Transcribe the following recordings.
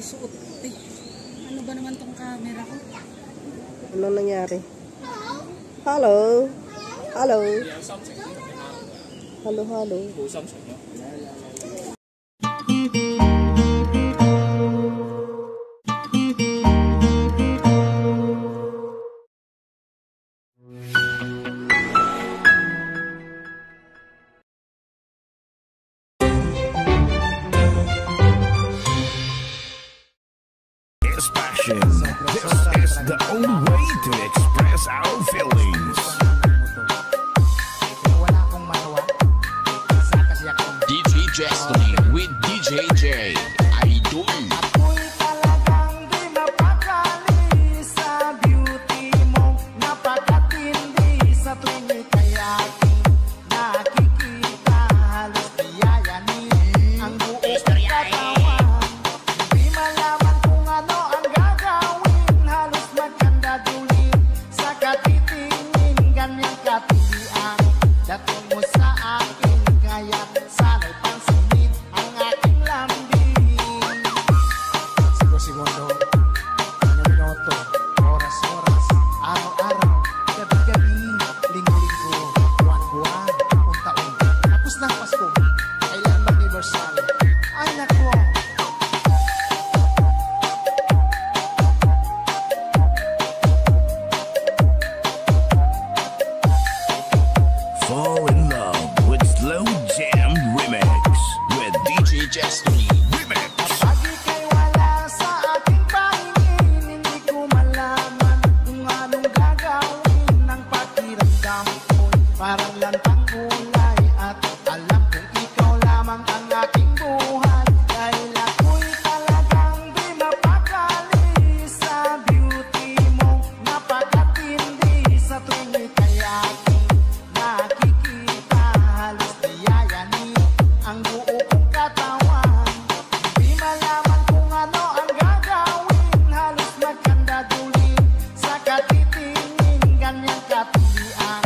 suot. Ay, ano ba naman tong camera ko? Anong nangyari? Hello? Hello? Hello, hello. Passion. This is the only way to express our feelings. DJ Destiny with DJ J. Idol. Ako'y talagang di mapakali sa beauty mo. Napakatindi sa tuwing ika'y aking nakikita. Halos biyayanin ang buong katawan. Di malaman kung ano ang gagawin. Halos magkandadulin sa katitingin. Ganyang katilian dating mo sa akin. Kaya't sana'y pansinin ang aking lambing. Segundo, minuto, oras-oras, araw-araw, gabi-gabi, linggo-linggo, buwan-buwan, taon-taon. Tapos ng Pasko, kailan mag-anniversary? Ay nako! Fall in love with Slow Jam Remix with DJ Destiny Remix. Kapag ika'y wala sa aking pahingin, hindi ko malaman kung anong gagawin ng pakiramdam ko'y parang lantang kulay. At alam kong ikaw lamang ang aking buhay. Dahil ako'y talagang di mapakali sa beauty mo. Napakatindi sa tuwing ika'y aking nakikita. Halos diyayanin ang buo kong katawan. Di malaman kung ano ang gagawin. Halos magkandadulin sa katitingin. Ganyang katilian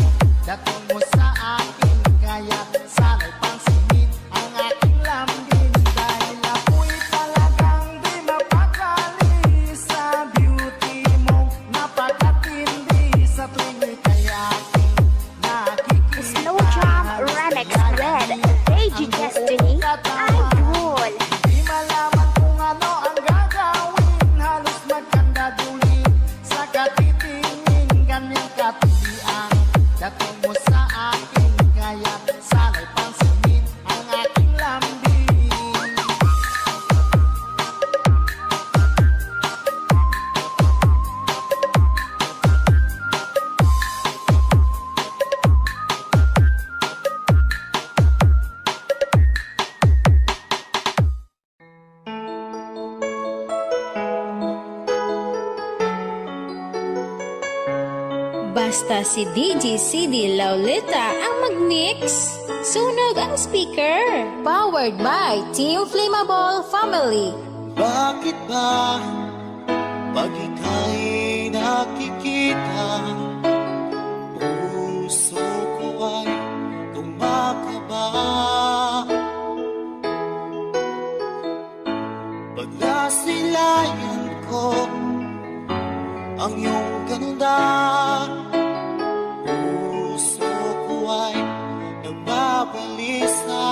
dating mo sa akin. Kaya sana'y pansinin ang aking lambing. Dahil ako'y talagang di mapakali sa beauty mo. Napakatindi sa tuwing ika'y aking nakikita. Slow Jam Remix with DJ Destiny Idol. Di malaman kung ano ang gagawin. Halos magkandadulin sa katitingin. Ganyang katilian dating mo sa akin. Kaya sana'y pansinin ang aking lambing. Basta si DJ CD Laulita ang mag-mix. Sunog ang speaker. Powered by Team Flammable Family. Bakit ba pag ika'y nakikita, puso ko ay kumakaba? Pag nasilayan ko ang iyong ganda, puso ko ay nababalisa.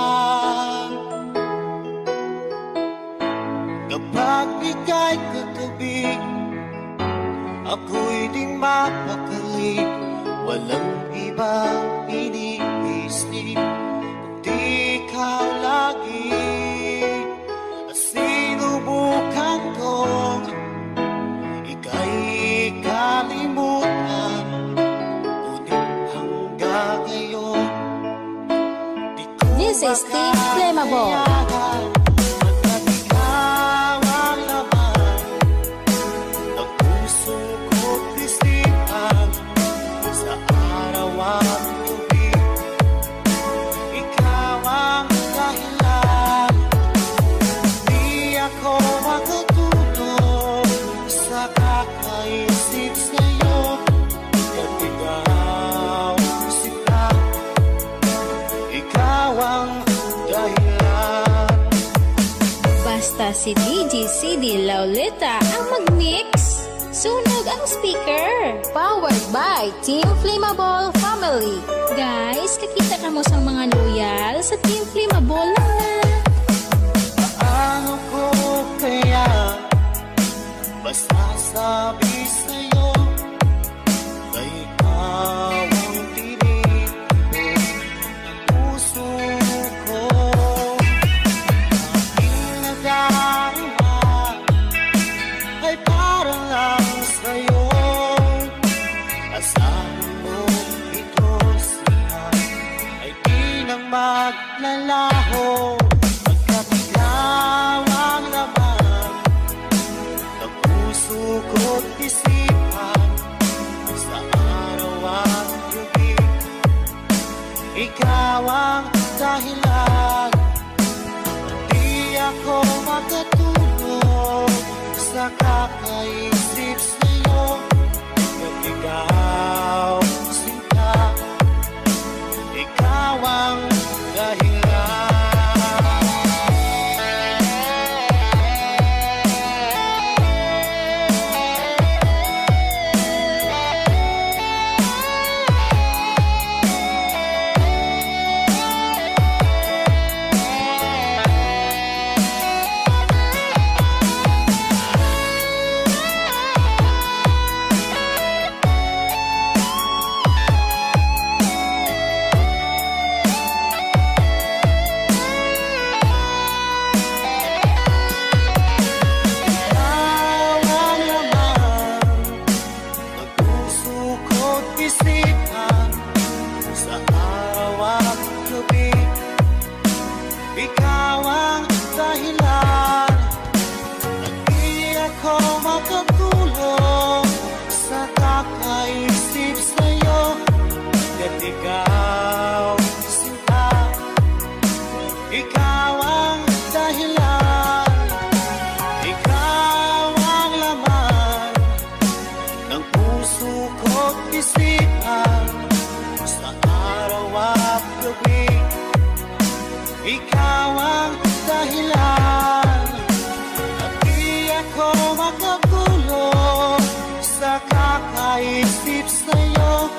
Kapag ika'y katabi, ako'y di mapakali. Walang ibang iniisip kundi ikaw lagi. At sinubukan kong ika'y kalimutan, ngunit hanggang ngayon di ko This is Team Flammable. makayanan. Pagkat ikaw ang laman ng puso ko't isipan, sa araw at gabi, ikaw ang dahilan. Di ako makatulog sa kakaisip sa'yo. Pagkat ikaw sila, ikaw ang dahilan. Basta si DJ CD Lauleta ang mag-mix. Sunog ang speaker. Powered by Team Flammable Family. Guys, kakita ka mo sa mga loyal sa Team Flammable lang na. Paano ko kaya masasabi sa'yo na ikaw ang tinig ng puso ko? Aking nadarama ay parang lang sa'yo. Asahan mo ito siya ay di nang maglalaho. Ikaw ang laman ng puso ko't isipan sa araw at gabi. Ikaw ang dahilan, hindi ako makatulog sa kakaisip sa'yo. At ikaw, sinta, ikaw ang dahilan. Ikaw ang dahilan, hindi ako makatulog sa kakaisip sa'yo. At ikaw, sinta, ikaw ang dahilan, ikaw ang laman ng puso ko't isipan sa araw at gabi. Ikaw ang dahilan, at di ako makatulog sa kakaisip sa'yo.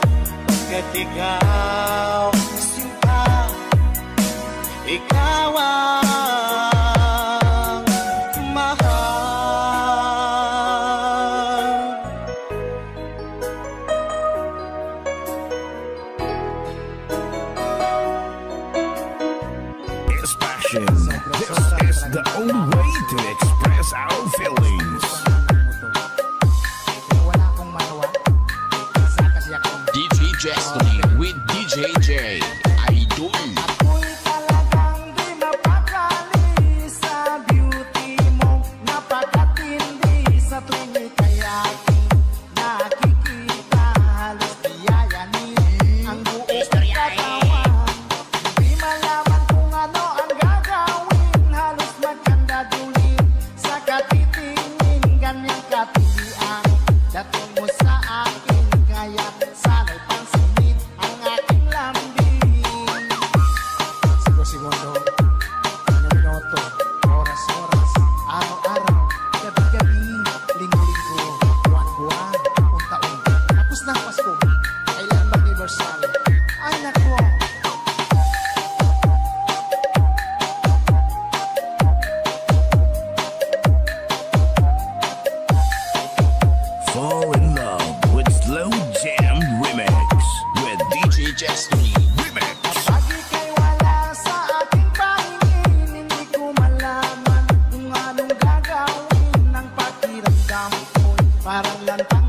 At ikaw, sinta, ikaw ang mahal. It's passion. This is the only way to express our feelings. Wala akong magawa. Isa kasi ako. DJ Destiny with DJ J. Idol. Ako'y talagang di mapakali sa beauty mo. Napakatindi sa tuwing ika'y aking nakikita. Halos diyayanin ang buong katawan. Di malaman kung ano ang gagawin. Halos magkandadulin sa katitingin. Ganyang katilian dating mo sa akin. Kaya sana'y pansinin ang aking lambing. Segundo, minuto, oras-oras, araw-araw, gabi-gabi, linggo-linggo, buwan-buwan, taon-taon. Tapos ng Pasko, kailan mag-anniversary? Ay nako! Fall in love with Slow Jam Remix with DJ Destiny. Remix. Kapag ika'y wala sa aking pahingin, hindi ko malaman kung anong gagawin ng pakiramdam ko'y parang lantang